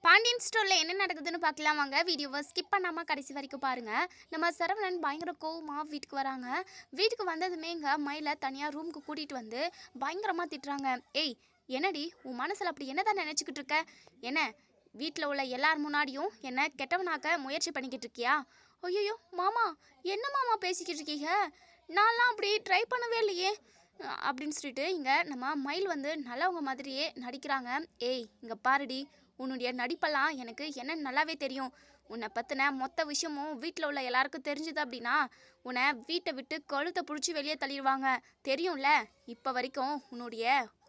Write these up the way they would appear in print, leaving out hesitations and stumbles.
பாண்டியன் ஸ்டோரில் என்ன நடக்குதுன்னு பார்க்கலாம் வாங்க. வீடியோவை ஸ்கிப் பண்ணாமல் கடைசி வரைக்கும் பாருங்கள். நம்ம சரவணன் பயங்கர கோவமாக வீட்டுக்கு வராங்க. வீட்டுக்கு வந்ததுமேங்க மயிலை தனியாக ரூமுக்கு கூட்டிகிட்டு வந்து பயங்கரமாக திட்டுறாங்க. ஏய், என்னடி உன் மனசில் அப்படி என்னதான் நினச்சிக்கிட்டு இருக்க? என்ன வீட்டில் உள்ள எல்லார் முன்னாடியும் என்ன கெட்டவனாக்க முயற்சி பண்ணிக்கிட்டு இருக்கியா? ஐயோ மாமா, என்ன மாமா பேசிக்கிட்டு இருக்கீங்க? நான்லாம் அப்படி ட்ரை பண்ணவே இல்லையே அப்படின்னு சொல்லிட்டு இங்கே நம்ம மயில் வந்து நல்லவங்க மாதிரியே நடிக்கிறாங்க. ஏய், இங்கே பாருடி, உன்னுடைய நடிப்பெல்லாம் எனக்கு என்ன நல்லாவே தெரியும். உன்னை பற்றின மொத்த விஷயமும் வீட்டில் உள்ள எல்லாருக்கும் தெரிஞ்சுது அப்படின்னா உன்னை வீட்டை விட்டு கழுத்தை பிடிச்சி வெளியே தள்ளிடுவாங்க. தெரியும்ல, இப்போ வரைக்கும் உன்னுடைய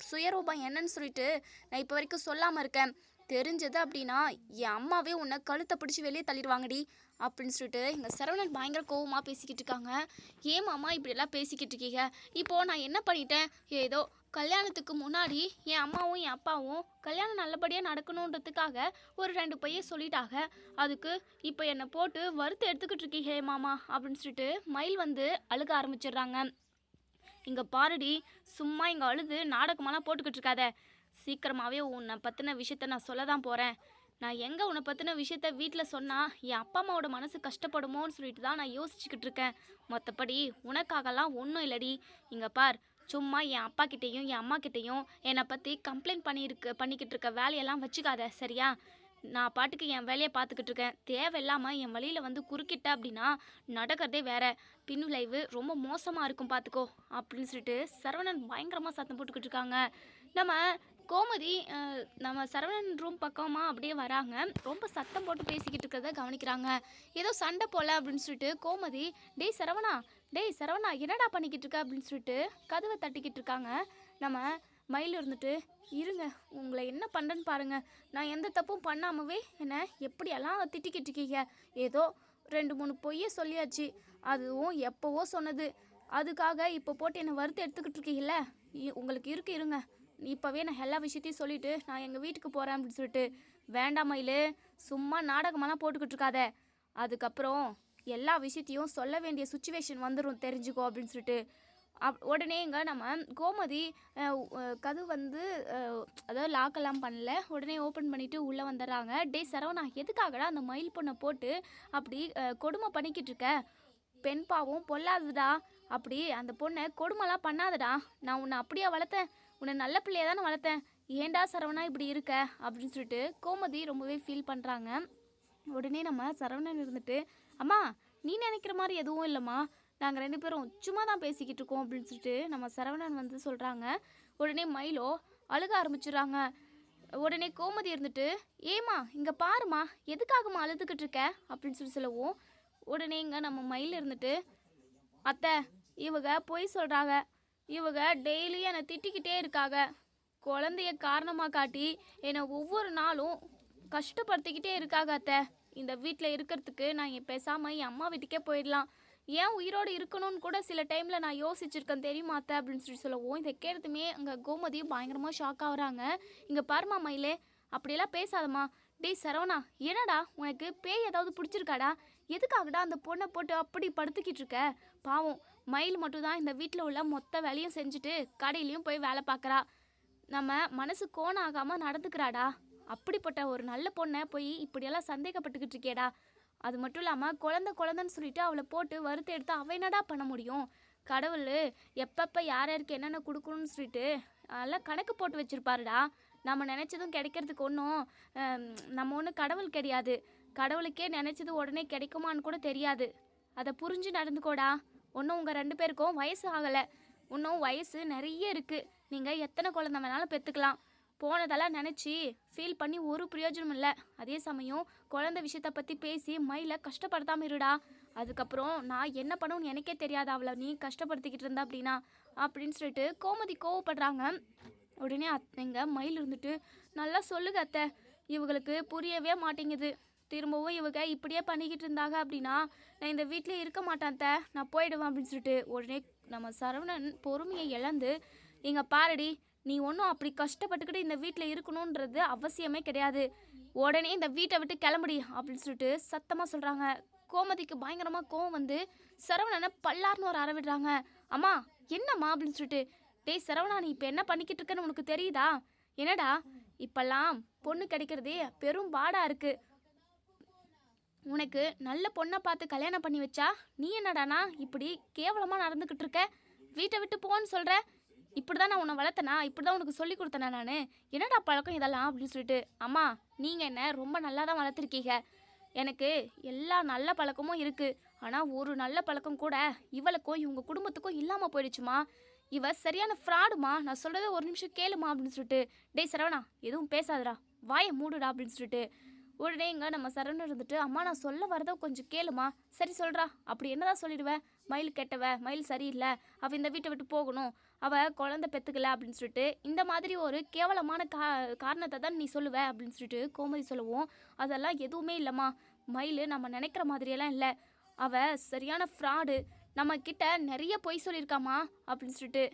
சுயரூபம் என்னன்னு சொல்லிட்டு நான் இப்போ வரைக்கும் சொல்லாமல் இருக்கேன். தெரிஞ்சது அப்படின்னா என் அம்மாவே உன்னை கழுத்தை பிடிச்சி வெளியே தள்ளிடுவாங்கடி அப்படின்னு சொல்லிட்டு எங்கள் சரவணன் பயங்கர கோவமாக பேசிக்கிட்டு இருக்காங்க. ஏன் மாமா இப்படியெல்லாம் பேசிக்கிட்டு இருக்கீங்க? இப்போது நான் என்ன பண்ணிட்டேன்? ஏதோ கல்யாணத்துக்கு முன்னாடி என் அம்மாவும் என் அப்பாவும் கல்யாணம் நல்லபடியாக நடக்கணுன்றதுக்காக ஒரு 2 பொய்யை சொல்லிட்டாங்க. அதுக்கு இப்போ என்னை போட்டு வறுத்து எடுத்துக்கிட்டு இருக்கீங்க மாமா அப்படின்னு சொல்லிட்டு மயில் வந்து அழுக ஆரம்பிச்சிடுறாங்க. இங்கே பாருடி, சும்மா இங்கே அழுது நாடகமெல்லாம் போட்டுக்கிட்டு இருக்காத. சீக்கிரமாகவே உன்னை பற்றின விஷயத்த நான் சொல்ல தான் போகிறேன். நான் எங்கே உன்னை பற்றின விஷயத்த வீட்டில் சொன்னால் என் அப்பா அம்மாவோட மனசு கஷ்டப்படுமோன்னு சொல்லிட்டு தான் நான் யோசிச்சுக்கிட்டு இருக்கேன். மற்றபடி உனக்காகலாம் ஒன்றும் இல்லடி. இங்கே பார், சும்மா என் அப்பா கிட்டேயும் என் அம்மா கிட்டேயும் என்னை பற்றி கம்ப்ளைண்ட் பண்ணிக்கிட்டு இருக்க வேலையெல்லாம் வச்சுக்காத, சரியா? நான் பாட்டுக்கு என் வேலையை பார்த்துக்கிட்டு இருக்கேன். தேவையில்லாமல் என் வழியில் வந்து குறுக்கிட்ட அப்படின்னா நடக்கிறதே வேற. பின் விளைவு ரொம்ப மோசமாக இருக்கும் பார்த்துக்கோ அப்படின்னு சொல்லிட்டு சரவணன் பயங்கரமாக சத்தம் போட்டுக்கிட்டு இருக்காங்க. நம்ம கோமதி நம்ம சரவணன் ரூம் பக்கமாக அப்படியே வராங்க. ரொம்ப சத்தம் போட்டு பேசிக்கிட்டு இருக்கிறத கவனிக்கிறாங்க. ஏதோ சண்டை போல அப்படின்னு சொல்லிட்டு கோமதி, டேய் சரவணா என்னடா பண்ணிக்கிட்டு இருக்க அப்படின்னு சொல்லிட்டு கதவை தட்டிக்கிட்டு இருக்காங்க. நம்ம மயில் இருந்துட்டு, இருங்க உங்களை என்ன பண்ணுறேன்னு பாருங்கள். நான் எந்த தப்பும் பண்ணாமவே என்னை எப்படியெல்லாம் திட்டிக்கிட்டு இருக்கீங்க. ஏதோ 2-3 பொய்யை சொல்லியாச்சு, அதுவும் எப்போவோ சொன்னது. அதுக்காக இப்போ போட்டு என்னை வறுத்து எடுத்துக்கிட்டு இருக்கீங்கள? உங்களுக்கு இருங்க, இப்போவே நான் எல்லா விஷயத்தையும் சொல்லிவிட்டு நான் எங்கள் வீட்டுக்கு போகிறேன் அப்படின்னு சொல்லிட்டு. வேண்டாம் மயில், சும்மா நாடகமெல்லாம் போட்டுக்கிட்டு இருக்காத. அதுக்கப்புறம் எல்லா விஷயத்தையும் சொல்ல வேண்டிய சுச்சுவேஷன் வந்துடும், தெரிஞ்சுக்கோ அப்படின்னு சொல்லிட்டு. உடனே இங்கே நம்ம கோமதி கதவு வந்து அதாவது லாக்கெல்லாம் பண்ணல, உடனே ஓப்பன் பண்ணிவிட்டு உள்ளே வந்துடுறாங்க. டே சரவணா, எதுக்காகடா அந்த மயில் பொண்ணை போட்டு அப்படி கொடுமை பண்ணிக்கிட்டு இருக்க? பெண் பாவம் பொல்லாதுடா. அப்படி அந்த பொண்ணை கொடுமைலாம் பண்ணாதடா. நான் உன்னை அப்படியே வளர்த்தேன், உன்னை நல்ல பிள்ளையாக தானே வளர்த்தேன். ஏண்டா சரவணா இப்படி இருக்க அப்படின்னு சொல்லிட்டு கோமதி ரொம்பவே ஃபீல் பண்ணுறாங்க. உடனே நம்ம சரவணன் இருந்துட்டு, அம்மா நீ நினைக்கிற மாதிரி எதுவும் இல்லைம்மா, நாங்கள் 2 பேரும் சும்மா தான் பேசிக்கிட்டு இருக்கோம் அப்படின்னு சொல்லிட்டு நம்ம சரவணன் வந்து சொல்கிறாங்க. உடனே மயிலோ அழுக ஆரம்பிச்சிடுறாங்க. உடனே கோமதி இருந்துட்டு, ஏம்மா இங்கே பாருமா, எதுக்காகம்மா அழுதுகிட்டு இருக்க அப்படின்னு சொல்லவும், உடனே இங்கே நம்ம மயில் இருந்துட்டு, அத்தை இவங்க பொய் சொல்கிறாங்க, இவங்க டெய்லியும் என்னை திட்டிக்கிட்டே இருக்காங்க. குழந்தைய காரணமாக காட்டி என்னை ஒவ்வொரு நாளும் கஷ்டப்படுத்திக்கிட்டே இருக்காங்க அத்தை. இந்த வீட்டில் இருக்கிறதுக்கு நான் பேசாமல் என் அம்மா வீட்டுக்கே போயிடலாம். ஏன் உயிரோடு இருக்கணும்னு கூட சில டைமில் நான் யோசிச்சிருக்கேன் தெரியுமா அத்தை அப்படின்னு சொல்லவும், இதை கேட்டதுமே அங்கே கோமதியும் பயங்கரமாக ஷாக் ஆகுறாங்க. இங்கே பாருமா மயிலே, அப்படியெல்லாம் பேசாதம்மா. டேய் சரவணா, என்னடா உனக்கு பேய் ஏதாவது பிடிச்சிருக்காடா? எதுக்காகடா அந்த பொண்ணை போட்டு அப்படி படுத்துக்கிட்டு இருக்க? பாவம் மயில் மட்டும்தான் இந்த வீட்டில் உள்ள மொத்த வேலையும் செஞ்சுட்டு கடையிலையும் போய் வேலை பார்க்குறா. நம்ம மனசு கோணாகாமல் நடந்துக்கிறாடா. அப்படிப்பட்ட ஒரு நல்ல பொண்ணை போய் இப்படியெல்லாம் சந்தேகப்பட்டுக்கிட்டு இருக்கேடா. அது மட்டும் இல்லாமல் குழந்தைன்னு சொல்லிட்டு அவளை போட்டு வறுத்து எடுத்து அவ என்னடா பண்ண முடியும்? கடவுள் எப்பப்போ யாருக்கு என்னென்ன கொடுக்கணும்னு சொல்லிட்டு அதெல்லாம் கணக்கு போட்டு வச்சுருப்பாருடா. நம்ம நினச்சதும் கிடைக்கிறதுக்கு நம்ம ஒன்றும் கடவுள் கிடையாது. கடவுளுக்கே நினச்சது உடனே கிடைக்குமான்னு கூட தெரியாது. அதை புரிஞ்சு நடந்துக்கோடா. ஒன்றும் உங்கள் 2 பேருக்கும் வயசு ஆகலை, இன்னும் வயசு நிறைய இருக்குது. நீங்கள் எத்தனை குழந்தை வேணாலும் பெற்றுக்கலாம். போனதெல்லாம் நினச்சி ஃபீல் பண்ணி ஒரு பிரயோஜனம் இல்லை. அதே சமயம் குழந்தை விஷயத்தை பற்றி பேசி மயிலை கஷ்டப்படுத்தாமல் இருடா. அதுக்கப்புறம் நான் என்ன பண்ணணும்னு எனக்கே தெரியாது அவளை நீ கஷ்டப்படுத்திக்கிட்டு இருந்தா அப்படின்னா அப்படின்னு சொல்லிட்டு கோமதி கோவப்படுறாங்க. உடனே இங்கே மயில் இருந்துட்டு, நல்லா சொல்லுங்க அத்தை, இவங்களுக்கு புரியவே மாட்டேங்குது. திரும்பவும் இவங்க இப்படியே பண்ணிக்கிட்டு இருந்தாங்க அப்படின்னா நான் இந்த வீட்டிலே இருக்க மாட்டேன் அத்தை, நான் போயிடுவேன் அப்படின்னு சொல்லிட்டு. உடனே நம்ம சரவணன் பொறுமையை இழந்து, இங்கே பாரடி, நீ ஒன்றும் அப்படி கஷ்டப்பட்டுக்கிட்டு இந்த வீட்டில் இருக்கணுன்றது அவசியமே கிடையாது. உடனே இந்த வீட்டை விட்டு கிளம்புடி அப்படின்னு சொல்லிட்டு சத்தமாக சொல்கிறாங்க. கோமதிக்கு பயங்கரமாக கோவம் வந்து சரவணனை பல்லார்னு ஒரு விடுறாங்க. அம்மா என்னம்மா அப்படின்னு சொல்லிட்டு, டேய் சரவணா, நீ இப்போ என்ன பண்ணிக்கிட்டு இருக்கன்னு உனக்கு தெரியுதா? என்னடா இப்பெல்லாம் பொண்ணு கிடைக்கிறதே பெரும் பாடா இருக்கு. உனக்கு நல்ல பொண்ணை பார்த்து கல்யாணம் பண்ணி வச்சா நீ என்னடானா இப்படி கேவலமாக நடந்துக்கிட்டு இருக்க? வீட்டை விட்டு போன்னு சொல்கிற. இப்படி தான் நான் உன்னை வளர்த்தனா? இப்படி தான் உனக்கு சொல்லி கொடுத்தேனா நான்? என்னடா பழக்கம் இதெல்லாம் அப்படின்னு சொல்லிட்டு, அம்மா நீங்கள் என்ன ரொம்ப நல்லா தான் வளர்த்துருக்கீங்க. எனக்கு எல்லா நல்ல பழக்கமும் இருக்குது. ஆனால் ஒரு நல்ல பழக்கம் கூட இவளுக்கும் இவங்க குடும்பத்துக்கும் இல்லாமல் போயிடுச்சுமா. இவ சரியான ஃப்ராடுமா. நான் சொல்கிறத ஒரு நிமிஷம் கேளுமா அப்படின்னு சொல்லிட்டு, டேய் சரவணா எதுவும் பேசாதடா, வாயை மூடுடா அப்படின்னு சொல்லிட்டு உடனே இங்கே நம்ம சரவணன் இருந்துட்டு, அம்மா நான் சொல்ல வரதை கொஞ்சம் கேளுமா. சரி சொல்கிறா. அப்படி என்னதான் சொல்லிடுவேன்? மயில் கெட்டவ, மயில் சரியில்லை, அவள் இந்த வீட்டை விட்டு போகணும், அவள் குழந்தை பெற்றுக்கல அப்படின்னு சொல்லிட்டு இந்த மாதிரி ஒரு கேவலமான காரணத்தை தான் நீ சொல்லுவ அப்படின்னு சொல்லிட்டு கோமதி சொல்லவும், அதெல்லாம் எதுவுமே இல்லைம்மா. மயில் நம்ம நினைக்கிற மாதிரியெல்லாம் இல்லை. அவள் சரியான ஃப்ராடு. நம்ம கிட்ட நிறைய பொய் சொல்லியிருக்காமா அப்படின்னு சொல்லிட்டு,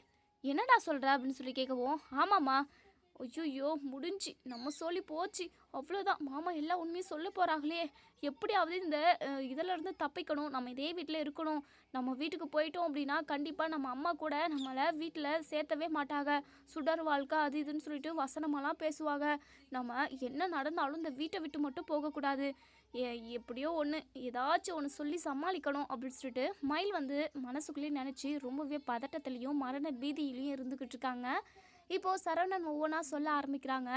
என்னடா சொல்கிற அப்படின்னு சொல்லி கேட்கவும், ஆமாம்மா. ஐயோ முடிஞ்சு நம்ம சொல்லி போச்சு, அவ்வளோதான். மாமா எல்லா உண்மையும் சொல்ல போகிறாங்களே. எப்படியாவது இந்த இதிலேருந்து தப்பிக்கணும். நம்ம இதே வீட்டில் இருக்கணும். நம்ம வீட்டுக்கு போயிட்டோம் அப்படின்னா கண்டிப்பாக நம்ம அம்மா கூட நம்மளை வீட்டில் சேர்த்தவே மாட்டாங்க. சுடர் வாழ்க்கை அது இதுன்னு சொல்லிட்டு வசனமெல்லாம் பேசுவாங்க. நம்ம என்ன நடந்தாலும் இந்த வீட்டை விட்டு மட்டும் போகக்கூடாது. எப்படியோ ஒன்று ஏதாச்சும் ஒன்று சொல்லி சமாளிக்கணும் அப்படின்னு சொல்லிட்டு மயில் வந்து மனசுக்குள்ளேயே நினச்சி ரொம்பவே பதட்டத்துலேயும் மரண பீதியிலையும் இருந்துக்கிட்டு இருக்காங்க. இப்போது சரவணன் ஒவ்வொன்றா சொல்ல ஆரம்பிக்கிறாங்க.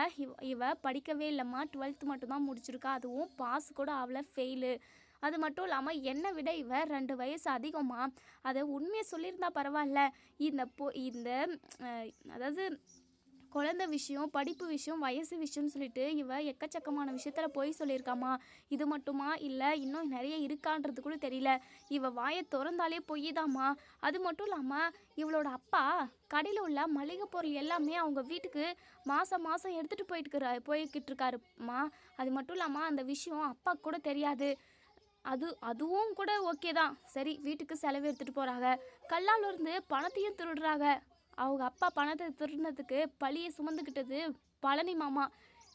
இவ படிக்கவே இல்லைம்மா, 12th மட்டும்தான் முடிச்சிருக்கா, அதுவும் பாஸ் கூட ஆகலை, ஃபெயிலு. அது மட்டும் இல்லாமல் என்னை விட இவ 2 வயசு அதிகமா. அதை உண்மையை சொல்லியிருந்தா பரவாயில்ல. இந்த அதாவது குழந்தை விஷயம், படிப்பு விஷயம், வயசு விஷயம்னு சொல்லிட்டு இவ எக்கச்சக்கமான விஷயத்தில் போய் சொல்லியிருக்காமா. இது மட்டுமா இல்லை இன்னும் நிறைய இருக்கான்றது கூட தெரியல. இவ வாயை திறந்தாலே பொய்தாம்மா. அது மட்டும் இல்லாமல் இவளோட அப்பா கடையில் உள்ள மளிகை பொருள் எல்லாமே அவங்க வீட்டுக்கு மாதம் மாதம் எடுத்துகிட்டு போய்கிட்டு இருக்காருமா. அது மட்டும் இல்லாமல் அந்த விஷயம் அப்பா கூட தெரியாது. அதுவும் கூட ஓகே தான். சரி வீட்டுக்கு செலவு எடுத்துகிட்டு போகிறாங்க, கல்லாலூர்ந்து பணத்தையும் திருடுறாங்க. அவங்க அப்பா பணத்தை திருடினதுக்கு பழியை சுமந்துக்கிட்டது பழனி மாமா.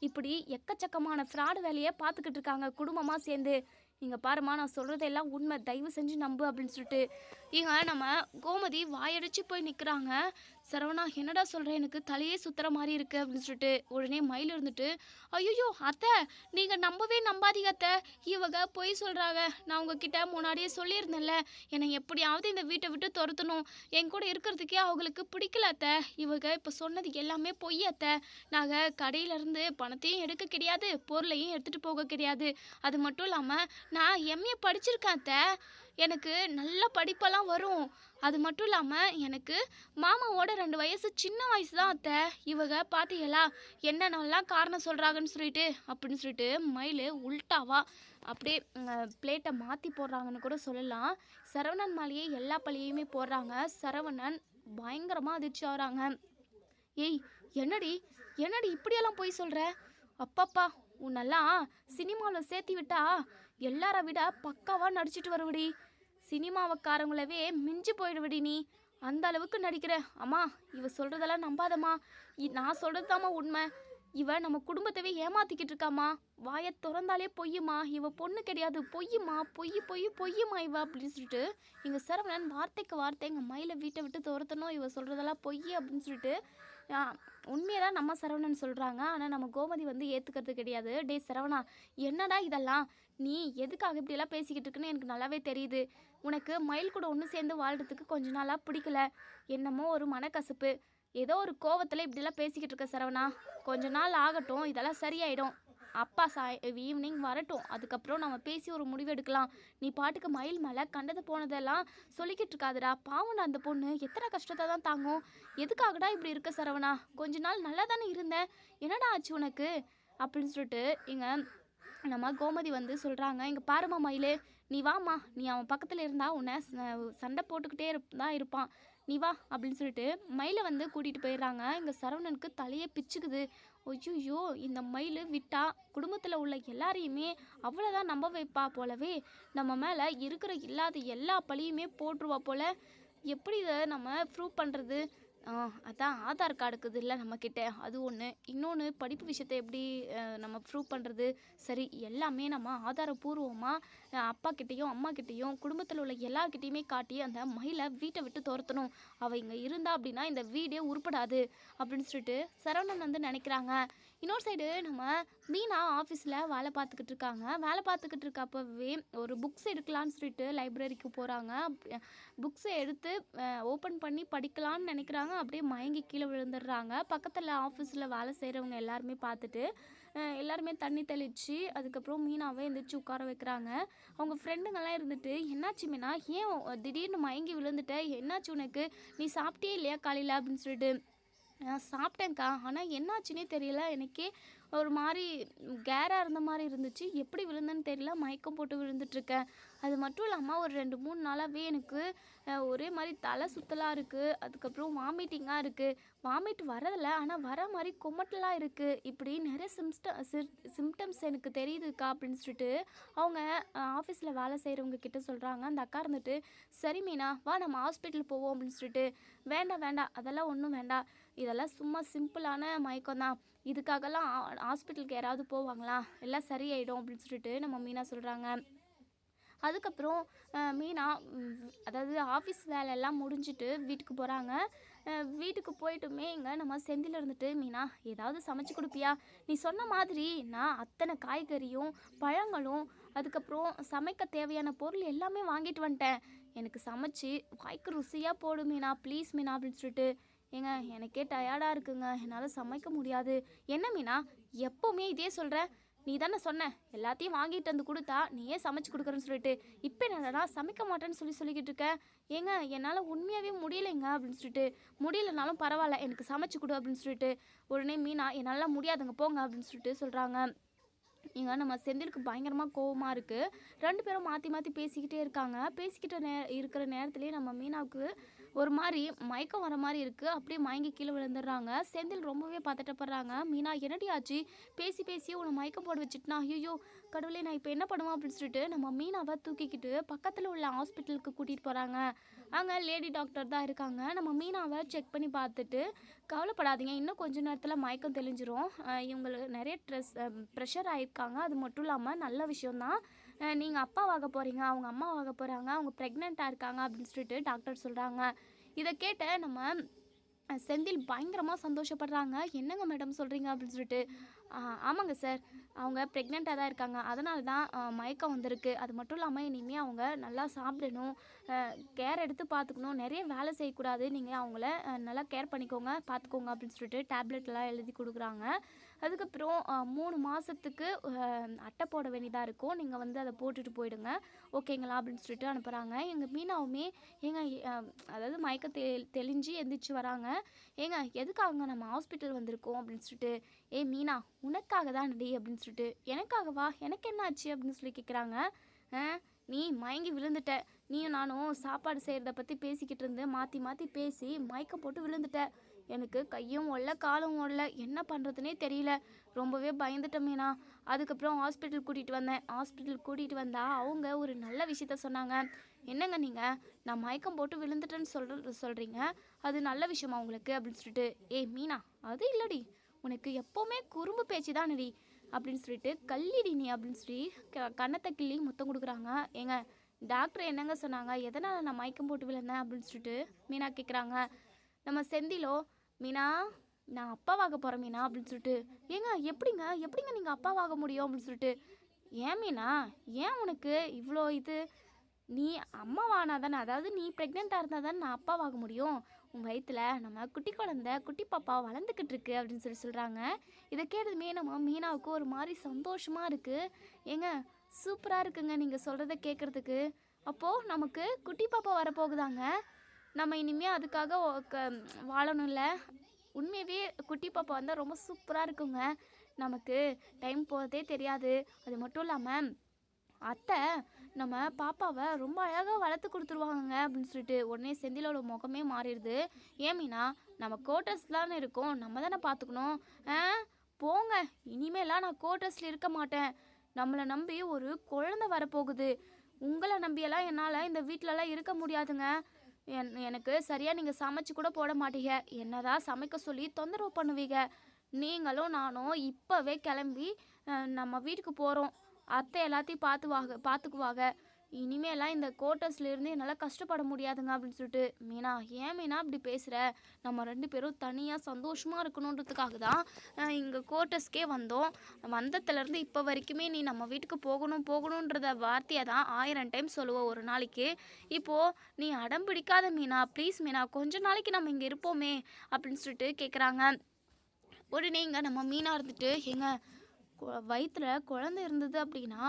இப்படி எக்கச்சக்கமான ஃப்ராடு வேலையை பார்த்துக்கிட்டு இருக்காங்க குடும்பமாக சேர்ந்து. இங்கே பாருமா நான் சொல்கிறதெல்லாம் உண்மை, தயவு செஞ்சு நம்பு அப்படின்னு சொல்லிட்டு இங்கே நம்ம கோமதி வாயடிச்சு போய் நிற்கிறாங்க. சரவணா என்னடா சொல்கிறேன், எனக்கு தலையே சுற்றுற மாதிரி இருக்குது அப்படின்னு சொல்லிட்டு உடனே மயில் இருந்துட்டு, ஐயோ அத்தை நீங்கள் நம்பவே நம்பாதீங்க அத்தை, இவங்க பொய் சொல்கிறாங்க. நான் உங்ககிட்ட முன்னாடியே சொல்லியிருந்தேன்ல, என்னை எப்படியாவது இந்த வீட்டை விட்டு துரத்தணும், என் கூட இருக்கிறதுக்கே அவங்களுக்கு பிடிக்கல அத்தை. இவங்க இப்போ சொன்னது எல்லாமே பொய் அத்தை. நாங்கள் கடையிலேருந்து பணத்தையும் எடுக்க கிடையாது, பொருளையும் எடுத்துகிட்டு போக கிடையாது. அது மட்டும் இல்லாமல் நான் எம்ஏ படிச்சிருக்கேன் அத்தை, எனக்கு நல்ல படிப்பெல்லாம் வரும். அது மட்டும் இல்லாமல் எனக்கு மாமாவோட 2 வயசு சின்ன வயசு தான் அத்தை. இவங்க பார்த்தீங்களா என்னென்னலாம் காரணம் சொல்கிறாங்கன்னு சொல்லிட்டு அப்படின்னு சொல்லிட்டு மயில் உல்ட்டாவா அப்படியே பிளேட்டை மாற்றி போடுறாங்கன்னு கூட சொல்லலாம். சரவணன் மேலேயே எல்லா பழியுமே போடுறாங்க. சரவணன் பயங்கரமாக அதிர்ச்சி ஆகிறாங்க. ஏய் என்னடி இப்படியெல்லாம் போய் சொல்கிற? அப்பப்பா உன்னெல்லாம் சினிமாவில் சேர்த்தி விட்டா எல்லாரை விட பக்காவாக நடிச்சிட்டு வருவடி. சினிமாவக்காரங்களவே மிஞ்சி போயிடுவடி நீ, அந்த அளவுக்கு நடிக்கிற. அம்மா இவ சொல்கிறதெல்லாம் நம்பாதம்மா, நான் சொல்கிறது தாம்மா உண்மை. இவ நம்ம குடும்பத்தவே ஏமாத்திக்கிட்டு இருக்காம்மா. வாயை திறந்தாலே பொய்யுமா, இவ பொண்ணு கிடையாது, பொய்யுமா, பொய்யுமா இவ அப்படின்னு சொல்லிட்டு இங்கே சரவணன் வார்த்தைக்கு வார்த்தை எங்கள் மயிலை வீட்டை விட்டு துரத்தணும், இவ சொல்கிறதெல்லாம் பொய் அப்படின்னு சொல்லிட்டு உண்மையை தான் நம்ம சரவணன் சொல்கிறாங்க. ஆனால் நம்ம கோமதி வந்து ஏற்றுக்கிறது கிடையாது. டே சரவணா என்னடா இதெல்லாம், நீ எதுக்காக இப்படியெல்லாம் பேசிக்கிட்டு இருக்குன்னு எனக்கு நல்லாவே தெரியுது. உனக்கு மயில் கூட ஒன்று சேர்ந்து வாழ்கிறதுக்கு கொஞ்ச நாளாக பிடிக்கல, என்னமோ ஒரு மனக்கசப்பு, ஏதோ ஒரு கோவத்தில் இப்படிலாம் பேசிக்கிட்டு இருக்க சரவணா. கொஞ்ச நாள் ஆகட்டும், இதெல்லாம் சரியாயிடும். அப்பா ஈவினிங் வரட்டும், அதுக்கப்புறம் நம்ம பேசி ஒரு முடிவு எடுக்கலாம். நீ பாட்டுக்கு மயில் மேலே கண்டது போனதெல்லாம் சொல்லிக்கிட்டு இருக்காதுடா. பாவம் அந்த பொண்ணு எத்தனை கஷ்டத்தை தான் தாங்கும். எதுக்காகடா இப்படி இருக்க சரவணா? கொஞ்ச நாள் நல்லா தானே இருந்தேன், என்னடா ஆச்சு உனக்கு அப்படின்னு சொல்லிட்டு இங்கே நம்ம கோமதி வந்து சொல்கிறாங்க. இங்கே பாருமா மயில், நீ வாம்மா, நீ அவன் பக்கத்தில் இருந்தால் உன்னை சண்டை போட்டுக்கிட்டே தான் இருப்பான், நீ வா அப்படின்னு சொல்லிட்டு மயிலை வந்து கூட்டிகிட்டு போயிடுறாங்க. இங்கே சரவணனுக்கு தலையே பிச்சுக்குது. ஐயோ இந்த மயில் விட்டா குடும்பத்தில் உள்ள எல்லாரையுமே அவ்வளோதான் நம்ப வைப்பா போலவே, நம்ம மேலே இருக்கிற இல்லாத எல்லா பழியுமே போட்டுருவா போல. எப்படி இதை நம்ம ப்ரூவ் பண்ணுறது? அதான் ஆதார் கார்டு இருக்குது இல்லை நம்மக்கிட்ட, அது ஒன்று. இன்னொன்று படிப்பு விஷயத்தை எப்படி நம்ம ப்ரூவ் பண்ணுறது? சரி எல்லாமே நம்ம ஆதாரபூர்வமாக அப்பா கிட்டேயும் அம்மா கிட்டேயும் குடும்பத்தில் உள்ள எல்லார்கிட்டையுமே காட்டி அந்த மயிலை வீட்டை விட்டு துரத்தணும். அவள் இங்கே இருந்தா அப்படின்னா இந்த வீடே உருப்படாது அப்படின்னு சொல்லிட்டு சரவணன் வந்து நினைக்கிறாங்க. இன்னொரு சைடு நம்ம மீனா ஆஃபீஸில் வேலை பார்த்துக்கிட்டு இருக்காங்க. வேலை பார்த்துக்கிட்டு இருக்கப்பவே ஒரு புக்ஸ் எடுக்கலான்னு சொல்லிட்டு லைப்ரரிக்கு போகிறாங்க. புக்ஸை எடுத்து ஓப்பன் பண்ணி படிக்கலான்னு நினைக்கிறாங்க. அப்படியே மயங்கி கீழே விழுந்துடுறாங்க. பக்கத்தில் ஆஃபீஸில் வேலை செய்கிறவங்க எல்லாருமே பார்த்துட்டு எல்லாருமே தண்ணி தெளித்து அதுக்கப்புறம் மீனாவை எந்திரிச்சு உட்கார வைக்கிறாங்க. அவங்க ஃப்ரெண்டுங்கெல்லாம் இருந்துட்டு, என்னாச்சு மீனா, ஏன் திடீர்னு மயங்கி விழுந்துட்ட, என்னாச்சு உனக்கு, நீ சாப்பிட்டியே இல்லையா காலையில் அப்படின்னு சொல்லிட்டு. சாப்பிட்டேன்க்கா, ஆனால் என்னாச்சுன்னே தெரியல, எனக்கே ஒரு மாதிரி கேராக இருந்த மாதிரி இருந்துச்சு, எப்படி விழுந்தேன்னு தெரியல, மயக்கம் போட்டு விழுந்துட்டுருக்கேன். அது மட்டும் இல்லாமல் ஒரு 2-3 நாளாகவே எனக்கு ஒரே மாதிரி தலை சுத்தலாக இருக்குது, அதுக்கப்புறம் வாமிட்டிங்காக இருக்குது. வாமிட் வரதில்ல, ஆனால் வர மாதிரி கொமட்டலாக இருக்குது, இப்படி நிறைய சிம்டம்ஸ் எனக்கு தெரியுதுக்கா அப்படின்னு சொல்லிட்டு அவங்க ஆஃபீஸில் வேலை செய்கிறவங்க கிட்ட சொல்கிறாங்க. அந்த அக்கா இருந்துட்டு, சரி மீனா, வா நம்ம ஹாஸ்பிட்டல் போவோம் அப்படின்னு சொல்லிட்டு, வேண்டாம் வேண்டாம் அதெல்லாம் ஒன்றும் வேண்டாம், இதெல்லாம் சும்மா சிம்பிளான மயக்கம் தான், இதுக்காகலாம் ஹாஸ்பிட்டலுக்கு யாராவது போவாங்களா, எல்லாம் சரியாயிடும் அப்படின்னு சொல்லிட்டு நம்ம மீனா சொல்கிறாங்க. அதுக்கப்புறம் மீனா அதாவது ஆஃபீஸ் வேலையெல்லாம் முடிஞ்சுட்டு வீட்டுக்கு போகிறாங்க. வீட்டுக்கு போயிட்டுமே இங்கே நம்ம செந்தில் இருந்துட்டு, மீனா ஏதாவது சமைச்சு கொடுப்பியா, நீ சொன்ன மாதிரி நான் அத்தனை காய்கறியும் பழங்களும் அதுக்கப்புறம் சமைக்க தேவையான பொருள் எல்லாமே வாங்கிட்டு வந்துட்டேன், எனக்கு சமைச்சு வாய்க்கு ருசியாக போடு மீனா, ப்ளீஸ் மீனா அப்படின்னு சொல்லிட்டு. ஏங்க எனக்கே டயர்டாக இருக்குங்க, என்னால் சமைக்க முடியாது. என்ன மீனா எப்போவுமே இதே சொல்கிற, நீ தானே சொன்ன எல்லாத்தையும் வாங்கிட்டு வந்து கொடுத்தா நீயே சமைச்சு கொடுக்குறேன்னு சொல்லிட்டு, இப்போ என்னடா சமைக்க மாட்டேன்னு சொல்லிக்கிட்டு இருக்க. ஏங்க என்னால் உண்மையாகவே முடியலைங்க அப்படின்னு சொல்லிட்டு. முடியலனாலும் பரவாயில்ல எனக்கு சமைச்சு கொடு அப்படின்னு சொல்லிட்டு. உடனே மீனா என்னால் முடியாதுங்க போங்க அப்படின்னு சொல்லிட்டு சொல்கிறாங்க. இங்கே நம்ம செந்திலுக்கு பயங்கரமாக கோவமாக இருக்குது. 2 பேரும் மாற்றி மாற்றி பேசிக்கிட்டே இருக்காங்க. பேசிக்கிட்ட இருக்கிற நேரத்துலேயே நம்ம மீனாவுக்கு ஒரு மாதிரி மயக்கம் வர மாதிரி இருக்குது. அப்படியே மயங்கி கீழே விழுந்துடுறாங்க. செந்தில் ரொம்பவே பதட்டப்படுறாங்க. மீனா என்னடி ஆச்சு, பேசி பேசியே உன்னை மயக்கம் போட வச்சுட்டுனா, ஐயோ கடவுளே நான் இப்போ என்ன பண்ணுவேன் அப்படின்னு சொல்லிட்டு நம்ம மீனாவை தூக்கிக்கிட்டு பக்கத்தில் உள்ள ஹாஸ்பிட்டலுக்கு கூட்டிகிட்டு போகிறாங்க. அங்கே லேடி டாக்டர் தான் இருக்காங்க. நம்ம மீனாவை செக் பண்ணி பார்த்துட்டு, கவலைப்படாதீங்க இன்னும் கொஞ்ச நேரத்தில் மயக்கம் தெளிஞ்சிரும், இவங்களுக்கு நிறைய ப்ரெஷர் ஆகிருக்காங்க, அது மட்டும் இல்லாமல் நல்ல விஷயந்தான், நீங்கள் அப்பாவாக போகிறீங்க, அவங்க அம்மாவாக போகிறாங்க, அவங்க ப்ரெக்னெண்ட்டாக இருக்காங்க அப்படின்னு சொல்லிட்டு டாக்டர் சொல்கிறாங்க. இதை கேட்ட நம்ம செந்தில் பயங்கரமாக சந்தோஷப்படுறாங்க. என்னங்க மேடம் சொல்கிறீங்க அப்படின்னு சொல்லிட்டு. ஆமாங்க சார், அவங்க ப்ரெக்னெண்ட்டாக தான் இருக்காங்க, அதனால தான் மயக்கம் வந்திருக்கு, அது மட்டும் இல்லாமல் இனிமேல் அவங்க நல்லா சாப்பிடணும், கேர் எடுத்து பார்த்துக்கணும், நிறைய வேலை செய்யக்கூடாது, நீங்கள் அவங்கள நல்லா கேர் பண்ணிக்கோங்க பார்த்துக்கோங்க அப்படின்னு சொல்லிட்டு டேப்லெட்லாம் எழுதி கொடுக்குறாங்க. அதுக்கப்புறம் 3 மாதத்துக்கு அட்டை போட வேண்டியதாக இருக்கும், நீங்கள் வந்து அதை போட்டுட்டு போயிடுங்க ஓகேங்களா அப்படின்னு சொல்லிட்டு அனுப்புகிறாங்க. எங்கள் மீனாவுமே ஏங்க அதாவது மயக்கம் தெளிஞ்சு எந்திரிச்சு வராங்க. ஏங்க எதுக்காக நம்ம ஹாஸ்பிட்டல் வந்திருக்கோம் அப்படின்னு சொல்லிட்டு. மீனா உனக்காக தான் நடி அப்படின்னு சொல்லிட்டு. எனக்காகவா, எனக்கு என்ன ஆச்சு அப்படின்னு சொல்லி கேட்குறாங்க. நீ மயங்கி விழுந்துட்ட, நீயும் நானும் சாப்பாடு செய்கிறத பற்றி பேசிக்கிட்டு இருந்து மாற்றி மாற்றி பேசி மயக்கம் போட்டு விழுந்துட்ட, எனக்கு கையும் ஒல்ல காலும் ஒல்ல, என்ன பண்ணுறதுனே தெரியல, ரொம்பவே பயந்துட்டேன் மீனா. அதுக்கப்புறம் ஹாஸ்பிட்டல் கூட்டிகிட்டு வந்தேன். ஹாஸ்பிட்டல் கூட்டிகிட்டு வந்தால் அவங்க ஒரு நல்ல விஷயத்த சொன்னாங்க. என்னங்க நீங்கள், நான் மயக்கம் போட்டு விழுந்துட்டேன்னு சொல்கிறீங்க, அது நல்ல விஷயமா உங்களுக்கு அப்படின்னு சொல்லிட்டு. மீனா அது இல்லடி, உனக்கு எப்போவுமே குறும்பு பேச்சு தானடி அப்படின்னு சொல்லிட்டு, கல்லிடி நீ அப்படின்னு சொல்லி கன்னத்தை கிள்ளி முத்தம் கொடுக்குறாங்க. ஏங்க டாக்டர் என்னங்க சொன்னாங்க, எதனால் நான் மயக்கம் போட்டு விழுந்தேன் அப்படின்னு சொல்லிட்டு மீனா கேட்குறாங்க. நம்ம செந்திலோ, மீனா நான் அப்பாவாக போகிறேன் மீனா அப்படின்னு சொல்லிட்டு. ஏங்க எப்படிங்க நீங்கள் அப்பாவாக முடியும் அப்படின்னு சொல்லிட்டு. ஏன் மீனா, ஏன் உனக்கு இவ்வளோ இது, நீ அம்மாவானா தானே, அதாவது நீ ப்ரெக்னெண்ட்டாக இருந்தால் தானே நான் அப்பாவாக முடியும், உங்கள் வயிற்றுல நம்ம குட்டி குழந்தை குட்டி பாப்பா வளர்ந்துக்கிட்டு இருக்கு அப்படின்னு சொல்கிறாங்க. இதை கேட்டதுமே நம்ம மீனாவுக்கு ஒரு மாதிரி சந்தோஷமாக இருக்குது. ஏங்க சூப்பராக இருக்குங்க நீங்கள் சொல்கிறத கேட்குறதுக்கு. அப்போது நமக்கு குட்டி பாப்பா வரப்போகுதாங்க, நம்ம இனிமேல் அதுக்காக வாழணும்ல. உண்மையாகவே குட்டி பாப்பா வந்தால் ரொம்ப சூப்பராக இருக்குங்க, நமக்கு டைம் போகிறதே தெரியாது. அது மட்டும் இல்லாமல் அத்தை நம்ம பாப்பாவை ரொம்ப அழகாக வளர்த்து கொடுத்துருவாங்க அப்படின்னு சொல்லிட்டு. உடனே செந்திலோட முகமே மாறிடுது. மீனா நம்ம கோட்டர்ஸ்லான்னு இருக்கோம், நம்ம தானே பார்த்துக்கணும், போங்க இனிமேலாம் நான் கோட்டர்ஸில் இருக்க மாட்டேன், நம்மளை நம்பி ஒரு குழந்தை வரப்போகுது, உங்களை நம்பியெல்லாம் என்னால் இந்த வீட்டிலலாம் இருக்க முடியாதுங்க, எனக்கு சரியாக நீங்கள் சமைச்சு கூட போட மாட்டீங்க, என்னதான் சமைக்க சொல்லி தொந்தரவு பண்ணுவீங்க, நீங்களும் நானும் இப்போவே கிளம்பி நம்ம வீட்டுக்கு போகிறோம், அத்தை எல்லாத்தையும் பார்த்துக்குவாங்க, இனிமேலாம் இந்த குவார்ட்டர்ஸ்லேருந்து என்னால் கஷ்டப்பட முடியாதுங்க அப்படின்னு சொல்லிட்டு. மீனா, ஏன் மீனா இப்படி பேசுகிற? நம்ம 2 பேரும் தனியாக சந்தோஷமாக இருக்கணுன்றதுக்காக தான் இங்கே குவார்ட்டர்ஸ்க்கே வந்தோம். வந்ததுலேருந்து இப்போ வரைக்குமே நீ நம்ம வீட்டுக்கு போகணும் போகணுன்றத வார்த்தையை தான் 1000 டைம் சொல்லுவோம் ஒரு நாளைக்கு. இப்போது நீ அடம் பிடிக்காத மீனா, ப்ளீஸ் மீனா, கொஞ்ச நாளைக்கு நம்ம இங்கே இருப்போமே அப்படின்னு சொல்லிட்டு கேட்குறாங்க. உடனே இங்கே நம்ம மீனா இருந்துட்டு, ஏங்க வயிற்றில் குழந்தை இருந்தது அப்படின்னா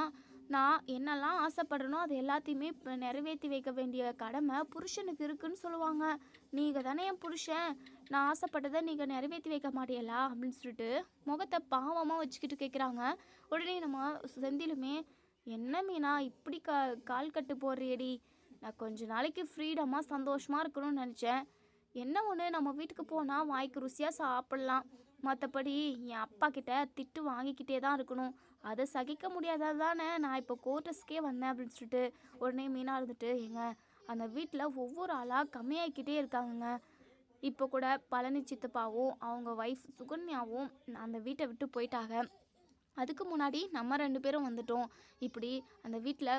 நான் என்னெல்லாம் ஆசைப்படுறனோ அது எல்லாத்தையுமே இப்போ நிறைவேற்றி வைக்க வேண்டிய கடமை புருஷனுக்கு இருக்குன்னு சொல்லுவாங்க. நீங்கள் தானே என் புருஷன், நான் ஆசைப்பட்டதை நீங்கள் நிறைவேற்றி வைக்க மாட்டீங்களா அப்படின்னு சொல்லிட்டு முகத்தை பாவமாக வச்சுக்கிட்டு கேட்குறாங்க. உடனே நம்ம செந்திலுமே, என்ன மீனா இப்படி கால் கட்டு போடுறியடி, நான் கொஞ்ச நாளைக்கு ஃப்ரீடமாக சந்தோஷமாக இருக்கணும்னு நினச்சேன். என்ன ஒன்று, நம்ம வீட்டுக்கு போனால் வாய்க்கு ருசியாக சாப்பிட்லாம், மற்றபடி என் அப்பா கிட்ட திட்டு வாங்கிக்கிட்டே தான் இருக்கணும், அதை சகிக்க முடியாதது தானே நான் இப்போ கோர்ட்டஸ்க்கே வந்தேன் அப்படின்னு சொல்லிட்டு. உடனே மீனா இருந்துட்டு, ஏங்க அந்த வீட்டில் ஒவ்வொரு ஆளாக கம்மியாகிக்கிட்டே இருக்காங்கங்க. இப்போ கூட பழனி சித்தப்பாவும் அவங்க ஒய்ஃப் சுகன்யாவும் அந்த வீட்டை விட்டு போயிட்டாங்க. அதுக்கு முன்னாடி நம்ம 2 பேரும் வந்துட்டோம். இப்படி அந்த வீட்டில்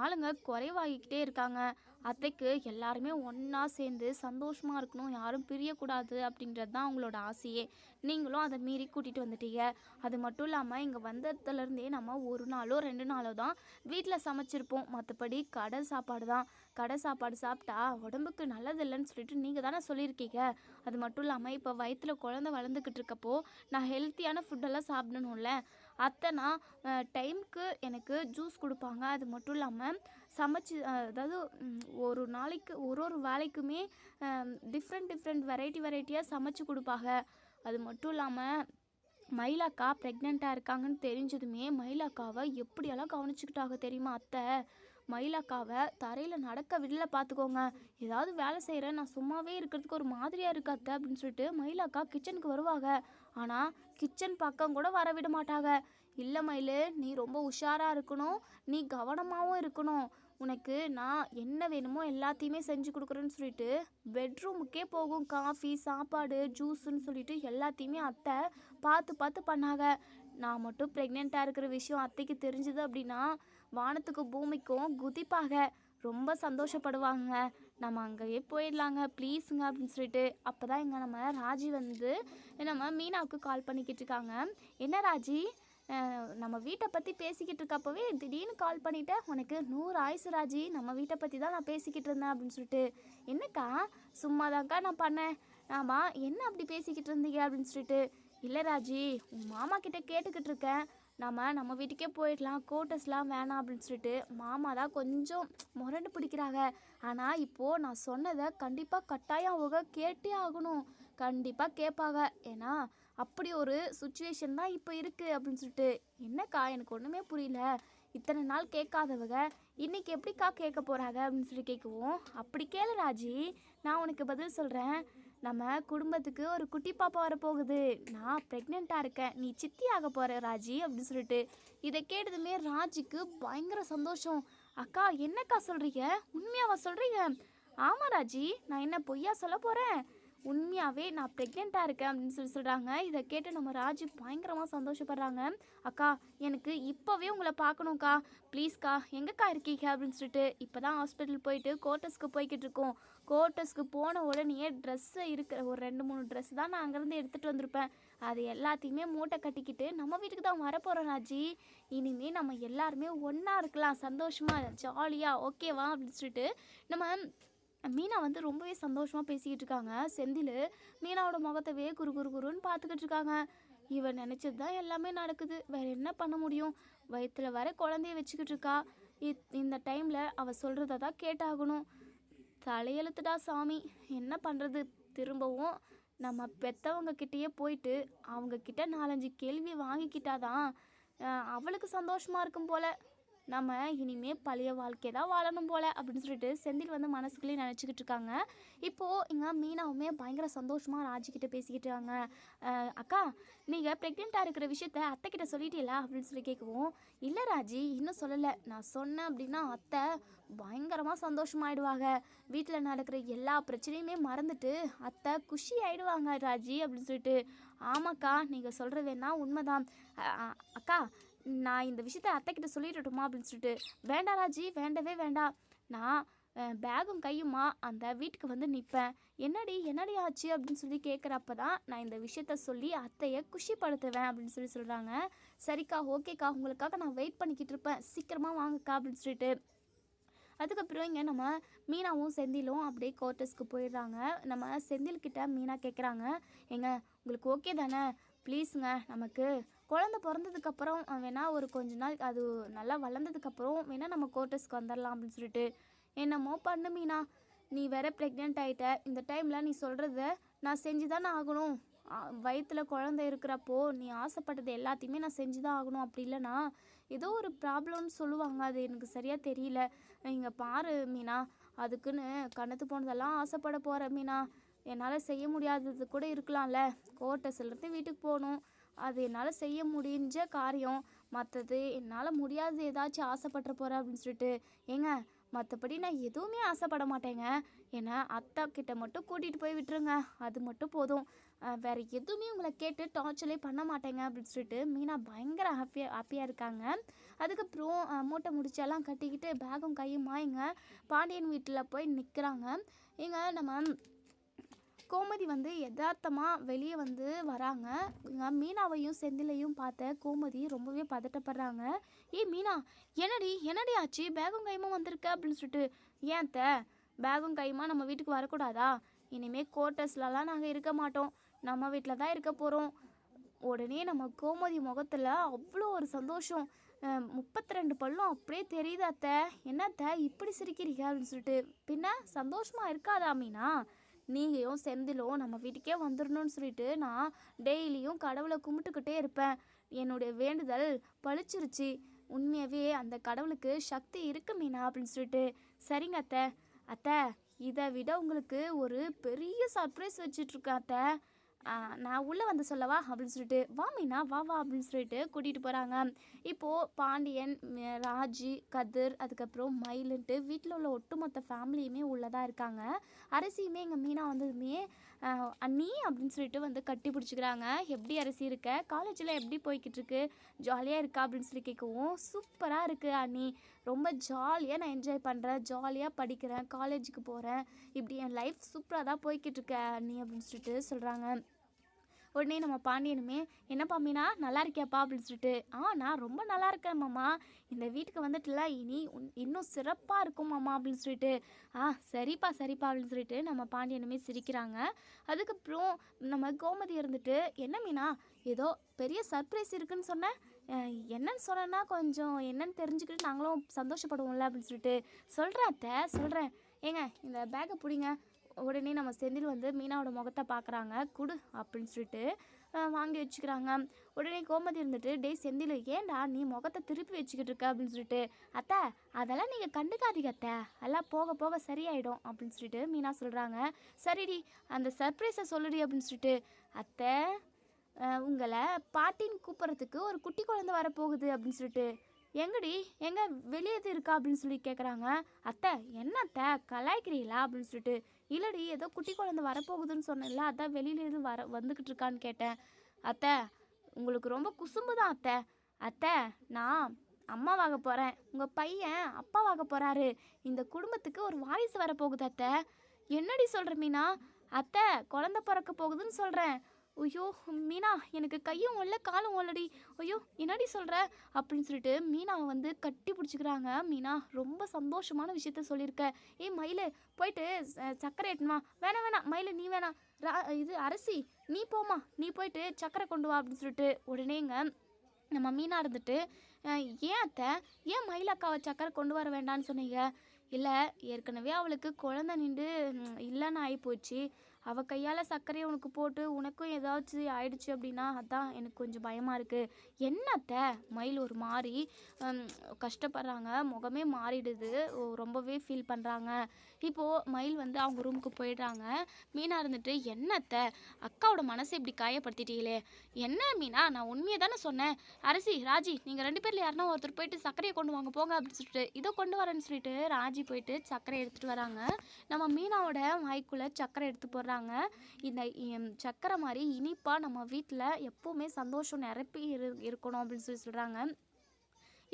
ஆளுங்க குறைவாகிக்கிட்டே இருக்காங்க. அத்தைக்கு எல்லாருமே ஒன்றா சேர்ந்து சந்தோஷமாக இருக்கணும், யாரும் பிரியக்கூடாது அப்படின்றது தான் அவங்களோட ஆசையே. நீங்களும் அதை மீறி கூட்டிகிட்டு வந்துட்டீங்க. அது மட்டும் இல்லாமல் இங்கே வந்ததுலேருந்தே நம்ம 1 நாளோ 2 நாளோ தான் வீட்டில் சமைச்சிருப்போம், மற்றபடி கடை சாப்பாடு தான். கடை சாப்பாடு சாப்பிட்டா உடம்புக்கு நல்லதில்லைன்னு சொல்லிட்டு நீங்கள் தானே சொல்லியிருக்கீங்க. அது மட்டும் இல்லாமல் இப்போ வயிற்றில் குழந்தை வளர்ந்துக்கிட்டு இருக்கப்போ நான் ஹெல்த்தியான ஃபுட்டெல்லாம் சாப்பிடணும்ல. அத்தைனா டைமுக்கு எனக்கு ஜூஸ் கொடுப்பாங்க. அது மட்டும் இல்லாமல் சமைச்சு அதாவது ஒரு நாளைக்கு ஒரு வேலைக்குமே டிஃப்ரெண்ட் வெரைட்டியாக சமைச்சு கொடுப்பாங்க. அது மட்டும் இல்லாமல் மயிலாக்கா ப்ரெக்னெண்ட்டாக இருக்காங்கன்னு தெரிஞ்சதுமே மயிலாக்காவை எப்படியெல்லாம் கவனிச்சுக்கிட்டாங்க தெரியுமா அத்தை? மயிலாக்காவை தரையில் நடக்க விடல பார்த்துக்கோங்க. ஏதாவது வேலை செய்கிறேன், நான் சும்மாவே இருக்கிறதுக்கு ஒரு மாதிரியாக இருக்கு அத்தை அப்படின்னு சொல்லிட்டு மயிலாக்கா கிச்சனுக்கு வருவாங்க. ஆனால் கிச்சன் பக்கம் கூட வர விட மாட்டாங்க. இல்லை மயிலு, நீ ரொம்ப உஷாராக இருக்கணும், நீ கவனமாகவும் இருக்கணும், உனக்கு நான் என்ன வேணுமோ எல்லாத்தையுமே செஞ்சு கொடுக்குறேன்னு சொல்லிட்டு பெட்ரூமுக்கே போகும் காஃபி சாப்பாடு ஜூஸுன்னு சொல்லிட்டு எல்லாத்தையுமே அத்தை பார்த்து பண்ணாங்க. நான் மட்டும் ப்ரெக்னெண்ட்டாக இருக்கிற விஷயம் அத்தைக்கு தெரிஞ்சுது அப்படின்னா வானத்துக்கு பூமிக்கும் குதிப்பாக, ரொம்ப சந்தோஷப்படுவாங்க. நம்ம அங்கேயே போயிடலாங்க ப்ளீஸுங்க அப்படின்னு சொல்லிட்டு. அப்போ தான் இங்கே நம்ம ராஜி வந்து நம்ம மீனாவுக்கு கால் பண்ணிக்கிட்டு இருக்காங்க. என்ன ராஜி, நம்ம வீட்டை பற்றி பேசிக்கிட்டு இருக்கப்பவே திடீர்னு கால் பண்ணிவிட்டேன், உனக்கு 100 ஆயுசு ராஜி, நம்ம வீட்டை பற்றி தான் நான் பேசிக்கிட்டு இருந்தேன் அப்படின்னு சொல்லிட்டு. என்னக்கா, சும்மாதான்க்கா நான் பண்ணேன். ஆமாம், என்ன அப்படி பேசிக்கிட்டு இருந்தீங்க அப்படின்னு சொல்லிட்டு. இல்லை ராஜி, உன் மாமா கிட்டே கேட்டுக்கிட்டு இருக்கேன், நம்ம வீட்டுக்கே போயிடலாம், கோட்டஸ்லாம் வேணாம் அப்படின்னு சொல்லிட்டு. மாமா தான் கொஞ்சம் முரண்டு பிடிக்கிறாங்க. ஆனால் இப்போது நான் சொன்னதை கண்டிப்பாக கட்டாயம் அவங்க கேட்டே ஆகணும், கண்டிப்பாக கேட்பாங்க. ஏன்னா அப்படி ஒரு சுச்சுவேஷன் தான் இப்போ இருக்குது அப்படின்னு சொல்லிட்டு. என்னக்கா, எனக்கு ஒன்றுமே புரியல, இத்தனை நாள் கேட்காதவங்க இன்றைக்கி எப்படிக்கா கேட்க போகிறாங்க அப்படின்னு சொல்லி கேட்குவோம். அப்படி கேளு ராஜி, நான் உனக்கு பதில் சொல்கிறேன். நம்ம குடும்பத்துக்கு ஒரு குட்டி பாப்பா வரப்போகுது, நான் ப்ரெக்னெண்ட்டாக இருக்கேன், நீ சித்தி ஆக போகிற ராஜி அப்படின்னு சொல்லிட்டு. இதை கேட்டதுமே ராஜிக்கு பயங்கர சந்தோஷம். அக்கா, என்னக்கா சொல்கிறீங்க, உண்மையாவா சொல்கிறீங்க? ஆமாம் ராஜி, நான் என்ன பொய்யா சொல்ல போகிறேன், உண்மையாகவே நான் ப்ரெக்னெண்ட்டாக இருக்கேன் அப்படின்னு சொல்கிறாங்க. இதை கேட்டு நம்ம ராஜி பயங்கரமாக சந்தோஷப்படுறாங்க. அக்கா, எனக்கு இப்போவே உங்களை பார்க்கணும்க்கா, ப்ளீஸ்க்கா, எங்கேக்கா இருக்கீங்க அப்படின்னு சொல்லிட்டு. இப்போ தான் ஹாஸ்பிட்டல் போயிட்டு கோட்டஸ்க்கு போய்கிட்டு இருக்கோம். கோட்டஸ்க்கு போன உடனே ட்ரெஸ்ஸு இருக்கிற ஒரு 2-3 ட்ரெஸ் தான் நான் அங்கேருந்து எடுத்துகிட்டு வந்திருப்பேன், அது எல்லாத்தையுமே மூட்டை கட்டிக்கிட்டு நம்ம வீட்டுக்கு தான் வரப்போகிறோம் ராஜி. இனிமேல் நம்ம எல்லாருமே ஒன்றா இருக்கலாம், சந்தோஷமாக ஜாலியாக, ஓகேவா அப்படின்னு சொல்லிட்டு நம்ம மீனா வந்து ரொம்பவே சந்தோஷமாக பேசிக்கிட்டு இருக்காங்க. செந்தில் மீனாவோட முகத்தவே குருன்னு பார்த்துக்கிட்டு இருக்காங்க. இவன் நினச்சது தான் எல்லாமே நடக்குது, வேறு என்ன பண்ண முடியும், வயிற்றில் வர குழந்தைய வச்சுக்கிட்டு இருக்கா. இந்த டைமில் அவள் சொல்கிறத தான் கேட்டாகணும். தலையெழுத்துடா சாமி, என்ன பண்ணுறது. திரும்பவும் நம்ம பெற்றவங்க கிட்டேயே போயிட்டு அவங்கக்கிட்ட 4-5 கேள்வி வாங்கிக்கிட்டாதான் அவளுக்கு சந்தோஷமாக இருக்கும் போல். நம்ம இனிமேல் பழைய வாழ்க்கை தான் வாழணும் போல் அப்படின்னு சொல்லிட்டு செந்தில் வந்து மனசுக்குள்ளேயே நினச்சிக்கிட்டு இருக்காங்க. இப்போது இங்கே மீனாவுமே பயங்கர சந்தோஷமாக ராஜிக்கிட்ட பேசிக்கிட்டு இருக்காங்க. அக்கா, நீங்கள் ப்ரெக்னெண்ட்டாக இருக்கிற விஷயத்த அத்தைக்கிட்ட சொல்லிட்டீங்களா அப்படின்னு சொல்லி கேட்கவும். இல்லை ராஜி, இன்னும் சொல்லலை, நான் சொன்னேன் அப்படின்னா அத்தை பயங்கரமாக சந்தோஷமாயிடுவாங்க, வீட்டில் நடக்கிற எல்லா பிரச்சனையுமே மறந்துட்டு அத்தை குஷி ஆகிடுவாங்க ராஜி அப்படின்னு சொல்லிட்டு. ஆமாக்கா, நீங்கள் சொல்கிறது வேணா உண்மைதான். அக்கா, நான் இந்த விஷயத்த அத்தைக்கிட்ட சொல்லிடட்டுமா அப்படின்னு சொல்லிட்டு, வேண்டாம் ராஜி, வேண்டவே வேண்டாம். நான் பேகும் கையுமா அந்த வீட்டுக்கு வந்து நிற்பேன். என்னடி ஆச்சு அப்படின்னு சொல்லி கேட்குறப்ப தான் நான் இந்த விஷயத்த சொல்லி அத்தையை குஷிப்படுத்துவேன் அப்படின்னு சொல்லி சொல்கிறாங்க. சரிக்கா, ஓகேக்கா, உங்களுக்காக நான் வெயிட் பண்ணிக்கிட்டு இருப்பேன், சீக்கிரமாக வாங்கக்கா அப்படின்னு சொல்லிட்டு. அதுக்கப்புறம் இங்கே நம்ம மீனாவும் செந்திலும் அப்படியே குவார்ட்டர்ஸ்க்கு போயிடுறாங்க. நம்ம செந்தில்கிட்ட மீனா கேட்குறாங்க, ஏங்க உங்களுக்கு ஓகே தானே, ப்ளீஸுங்க, நமக்கு குழந்த பிறந்ததுக்கப்புறம் வேணால் ஒரு கொஞ்ச நாள் அது நல்லா வளர்ந்ததுக்கப்புறம் வேணால் நம்ம குவார்ட்டர்ஸ்க்கு வந்துடலாம் அப்படின்னு சொல்லிட்டு. என்னமோ பண்ணு மீனா, நீ வேற ப்ரெக்னென்ட் ஆகிட்ட, இந்த டைமில் நீ சொல்கிறத நான் செஞ்சு தானே ஆகணும். வயிற்றில் குழந்தை இருக்கிறப்போ நீ ஆசைப்பட்டது எல்லாத்தையுமே நான் செஞ்சு தான் ஆகணும். அப்படி இல்லைனா ஏதோ ஒரு ப்ராப்ளம்னு சொல்லுவாங்க, அது எனக்கு சரியாக தெரியல. இங்கே பாரு மீனா, அதுக்குன்னு கணத்து போனதெல்லாம் ஆசைப்பட போகிற மீனா, என்னால் செய்ய முடியாதது கூட இருக்கலாம்ல. கோர்ட்டஸ்லேருந்து வீட்டுக்கு போகணும், அது என்னால் செய்ய முடிஞ்ச காரியம். மற்றது என்னால் முடியாது ஏதாச்சும் ஆசைப்பட்டுற போகிறேன் அப்படின்னு சொல்லிட்டு. ஏங்க மற்றபடி நான் எதுவுமே ஆசைப்பட மாட்டேங்க. ஏன்னா அத்தா கிட்ட மட்டும் கூட்டிகிட்டு போய் விட்டுருங்க, அது மட்டும் போதும். வேறு எதுவுமே உங்களை கேட்டு டார்ச்சரே பண்ண மாட்டேங்க அப்படின்னு சொல்லிட்டு மீனா பயங்கர ஹாப்பியாக இருக்காங்க. அதுக்கப்புறம் மூட்டை முடிச்செல்லாம் கட்டிக்கிட்டு பேகும் கையுமா இங்கே பாண்டியன் வீட்டில் போய் நிற்கிறாங்க. இங்கே நம்ம கோமதி வந்து யதார்த்தமாக வெளியே வந்து வராங்க. இங்கே மீனாவையும் செந்திலையும் பார்த்த கோமதி ரொம்பவே பதட்டப்படுறாங்க. மீனா, என்னடி ஆச்சு, பேகும் கையுமா வந்திருக்க அப்படின்னு சொல்லிட்டு. ஏன் பேகும் கையுமா நம்ம வீட்டுக்கு வரக்கூடாதா? இனிமேல் குவார்ட்டர்ஸ்லலாம் நாங்கள் இருக்க மாட்டோம், நம்ம வீட்டில் தான் இருக்க போகிறோம். உடனே நம்ம கோமதி முகத்தில் அவ்வளோ ஒரு சந்தோஷம், 32 பல்லும் அப்படியே தெரியுது. அத்தை, என்ன இப்படி சிரிக்கிறீங்க அப்படின்னு சொல்லிட்டு. பின்ன சந்தோஷமாக இருக்காதா மீனா? நீங்களும் செந்திலும் நம்ம வீட்டுக்கே வந்துடணும்னு சொல்லிட்டு நான் டெய்லியும் கடவுளை கும்பிட்டுக்கிட்டே இருப்பேன். என்னுடைய வேண்டுதல் பழிச்சிருச்சு. உண்மையாகவே அந்த கடவுளுக்கு சக்தி இருக்கு மீனா அப்படின்னு சொல்லிட்டு. சரிங்க அத்தை, இதை விட உங்களுக்கு ஒரு பெரிய சர்ப்ரைஸ் வச்சிட்ருக்கேன் அத்தை. நான் உள்ளே வந்து சொல்லவா அப்படின்னு சொல்லிட்டு. வா மீனா, வா அப்படின்னு சொல்லிட்டு கூட்டிகிட்டு போகிறாங்க. இப்போது பாண்டியன், ராஜி, கதிர், அதுக்கப்புறம் மயிலுன்ட்டு வீட்டில் உள்ள ஒட்டுமொத்த ஃபேமிலியுமே உள்ளதாக இருக்காங்க. அரசியுமே எங்கள் மீனா வந்ததுமே அண்ணி அப்படின்னு சொல்லிட்டு வந்து கட்டி பிடிச்சிக்கிறாங்க. எப்படி அரசி இருக்க, காலேஜில் எப்படி போய்கிட்டு இருக்கு, ஜாலியாக இருக்கா அப்படின்னு சொல்லி கேட்கவும், சூப்பராக இருக்குது அண்ணி, ரொம்ப ஜாலியாக நான் என்ஜாய் பண்ணுறேன், ஜாலியாக படிக்கிறேன், காலேஜுக்கு போகிறேன், இப்படி என் லைஃப் சூப்பராக தான் போய்கிட்டு இருக்க அண்ணி அப்படின்னு சொல்லிட்டு சொல்கிறாங்க. உடனே நம்ம பாண்டியனுமே, என்னப்பா மீனா, நல்லா இருக்கியாப்பா அப்படின்னு சொல்லிட்டு. நான் ரொம்ப நல்லா இருக்கேன் மாமா, இந்த வீட்டுக்கு வந்துட்டுல இனி இன்னும் சிறப்பாக இருக்கும் மாமா அப்படின்னு சொல்லிட்டு. சரிப்பா அப்படின்னு சொல்லிட்டு நம்ம பாண்டியனுமே சிரிக்கிறாங்க. அதுக்கப்புறம் நம்ம கோமதி இருந்துட்டு, என்ன மீனா, ஏதோ பெரிய சர்ப்ரைஸ் இருக்குன்னு சொன்னேன், என்னன்னு சொன்னேன்னா கொஞ்சம் என்னன்னு தெரிஞ்சுக்கிட்டு நாங்களும் சந்தோஷப்படுவோம்ல அப்படின்னு சொல்லிட்டு. சொல்கிறேன் ஏங்க இந்த பேக்கை பிடிங்க. உடனே நம்ம செந்தில் வந்து மீனாவோட முகத்தை பார்க்குறாங்க. குடு அப்படின்னு சொல்லிட்டு வாங்கி வச்சுக்கிறாங்க. உடனே கோமதி இருந்துட்டு, டேய் செந்தில், ஏன்டா நீ முகத்தை திருப்பி வச்சுக்கிட்டு இருக்க அப்படின்னு சொல்லிட்டு. அத்தை, அதெல்லாம் நீங்கள் கண்டுக்காதீங்க அத்தை, எல்லாம் போக போக சரியாயிடும் அப்படின்னு சொல்லிட்டு மீனா சொல்கிறாங்க. சரிடி, அந்த சர்ப்ரைஸை சொல்லுடி அப்படின்னு சொல்லிட்டு. அத்தை, உங்களை பாட்டின்னு கூப்பிட்றதுக்கு ஒரு குட்டி குழந்தை வரப்போகுது அப்படின்னு சொல்லிட்டு. எங்க வெளியே இருக்கா அப்படின்னு சொல்லி கேட்குறாங்க. அத்தை, என்னத்தை கலாய்க்கிறீங்களா அப்படின்னு சொல்லிட்டு. இல்லடி, ஏதோ குட்டி குழந்தை வரப்போகுதுன்னு சொன்னேன்ல, அதான் வெளியிலேருந்து வந்துக்கிட்டு இருக்கான்னு கேட்டேன். அத்தை, உங்களுக்கு ரொம்ப குசும்பு தான் அத்தை, நான் அம்மாவாக போகிறேன், உங்கள் பையன் அப்பாவாக போகிறாரு, இந்த குடும்பத்துக்கு ஒரு வாரிசு வரப்போகுது அத்தை. என்னடி சொல்கிற மீனா? அத்தை, குழந்தை பிறக்க போகுதுன்னு சொல்கிறேன். ஐயோ மீனா, எனக்கு கையும் ஒல்ல காலும் ஒல்லடி, ஐயோ என்னடி சொல்கிற அப்படின்னு சொல்லிட்டு மீனாவை வந்து கட்டி பிடிச்சிக்கிறாங்க. மீனா, ரொம்ப சந்தோஷமான விஷயத்த சொல்லியிருக்க. மயிலு, போயிட்டு சர்க்கரை எட்டுமா. வேணாம் மயிலு, நீ வேணாம், இது அரசி நீ போமா, நீ போயிட்டு சர்க்கரை கொண்டு வா அப்படின்னு சொல்லிட்டு. உடனேங்க நம்ம மீனா இருந்துட்டு, ஏன் அத்தை, ஏன் மயிலக்காவை சர்க்கரை கொண்டு வர வேண்டான்னு சொன்னீங்க? இல்லை, ஏற்கனவே அவளுக்கு குழந்தை நின்று இல்லைன்னு ஆகிப்போச்சு, அவள் கையால் சர்க்கரையை உனக்கு போட்டு உனக்கும் ஏதாச்சும் ஆயிடுச்சு அப்படின்னா அதான் எனக்கு கொஞ்சம் பயமாக இருக்குது. என்னத்தை? மயில் ஒரு மாதிரி கஷ்டப்படுறாங்க, முகமே மாறிடுது, ரொம்பவே ஃபீல் பண்ணுறாங்க. இப்போது மயில் வந்து அவங்க ரூமுக்கு போயிடுறாங்க. மீனா இருந்துட்டு, என்னத்தை அக்காவோட மனசை இப்படி காயப்படுத்திட்டீங்களே. என்ன மீனா, நான் உண்மையை தானே சொன்னேன். அரசி, ராஜி, நீங்கள் 2 பேரில் யாருன்னா ஒருத்தர் போயிட்டு சர்க்கரையை கொண்டு வாங்க போங்க அப்படின்னு சொல்லிட்டு. இதோ கொண்டு வரேன்னு சொல்லிட்டு ராஜி போயிட்டு சர்க்கரை எடுத்துகிட்டு வராங்க. நம்ம மீனாவோட வாய்க்குள்ளே சர்க்கரை எடுத்து போடுறாங்க. இந்த சர்க்கரை மாதிரி இனிப்பாக நம்ம வீட்டில் எப்போவுமே சந்தோஷம் நிரப்பி இருக்கணும் அப்படின்னு சொல்லி சொல்கிறாங்க.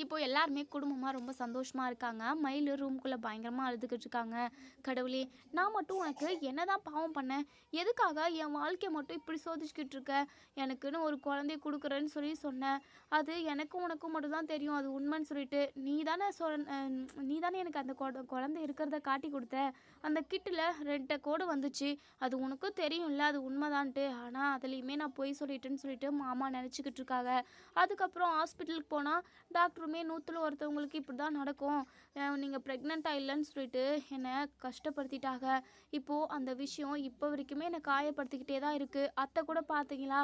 இப்போ எல்லாருமே குடும்பமாக ரொம்ப சந்தோஷமாக இருக்காங்க. மயில் ரூம்குள்ளே பயங்கரமாக அழுதுகிட்டு இருக்காங்க. கடவுளே, நான் மட்டும் உனக்கு என்னதான் பாவம் பண்ணேன்? எதுக்காக என் வாழ்க்கையை மட்டும் இப்படி சோதிச்சுக்கிட்டு இருக்க? எனக்குன்னு ஒரு குழந்தைய கொடுக்குறேன்னு சொன்னேன். அது எனக்கும் உனக்கும் மட்டும் தான் தெரியும் அது உண்மைன்னு சொல்லிட்டு நீ தானே எனக்கு அந்த குழந்தை இருக்கிறத காட்டி கொடுத்த. அந்த கிட்டில் 2 கோடு வந்துச்சு. அது உனக்கும் தெரியும்ல அது உண்மைதான்ட்டு. ஆனால் அதுலேயுமே நான் பொய் சொல்லிட்டேன்னு சொல்லிட்டு மாமா நினச்சிக்கிட்டு இருக்காங்க. அதுக்கப்புறம் ஹாஸ்பிட்டலுக்கு போனால் டாக்டருமே 100ல் ஒருத்தவங்களுக்கு இப்படி தான் நடக்கும், நீங்கள் ப்ரெக்னெண்ட்டாக இல்லைன்னு சொல்லிட்டு என்னை கஷ்டப்படுத்திட்டாங்க. இப்போது அந்த விஷயம் இப்போ வரைக்குமே என்னை காயப்படுத்திக்கிட்டே தான் இருக்குது. அத்தை கூட பார்த்தீங்களா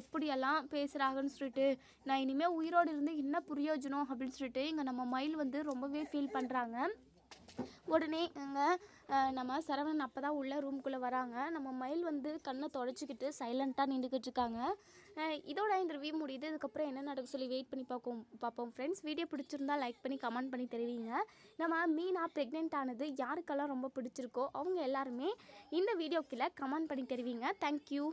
எப்படியெல்லாம் பேசுகிறாங்கன்னு சொல்லிட்டு. நான் இனிமேல் உயிரோடு இருந்து என்ன பிரயோஜனம் அப்படின்னு சொல்லிட்டு இங்கே நம்ம மயில் வந்து ரொம்பவே ஃபீல் பண்ணுறாங்க. உடனே இங்கே நம்ம சரவணன் அப்போ தான் உள்ள ரூம்குள்ளே வராங்க. நம்ம மயில் வந்து கண்ணை தொடச்சிக்கிட்டு சைலண்ட்டாக நின்றுக்கிட்டு இருக்காங்க. இதோட இந்த ரிவ்யூ முடியுது. இதுக்கப்புறம் என்ன நடக்கும் சொல்லி வெயிட் பண்ணி பார்ப்போம் ஃப்ரெண்ட்ஸ். வீடியோ பிடிச்சிருந்தா லைக் பண்ணி கமெண்ட் பண்ணி தெரிவிங்க. நம்ம மீனா ப்ரெக்னென்ட் ஆனது யாருக்கெல்லாம் ரொம்ப பிடிச்சிருக்கோ அவங்க எல்லாருமே இந்த வீடியோக்குள்ளே கமெண்ட் பண்ணி தெரிவிங்க. தேங்க்யூ.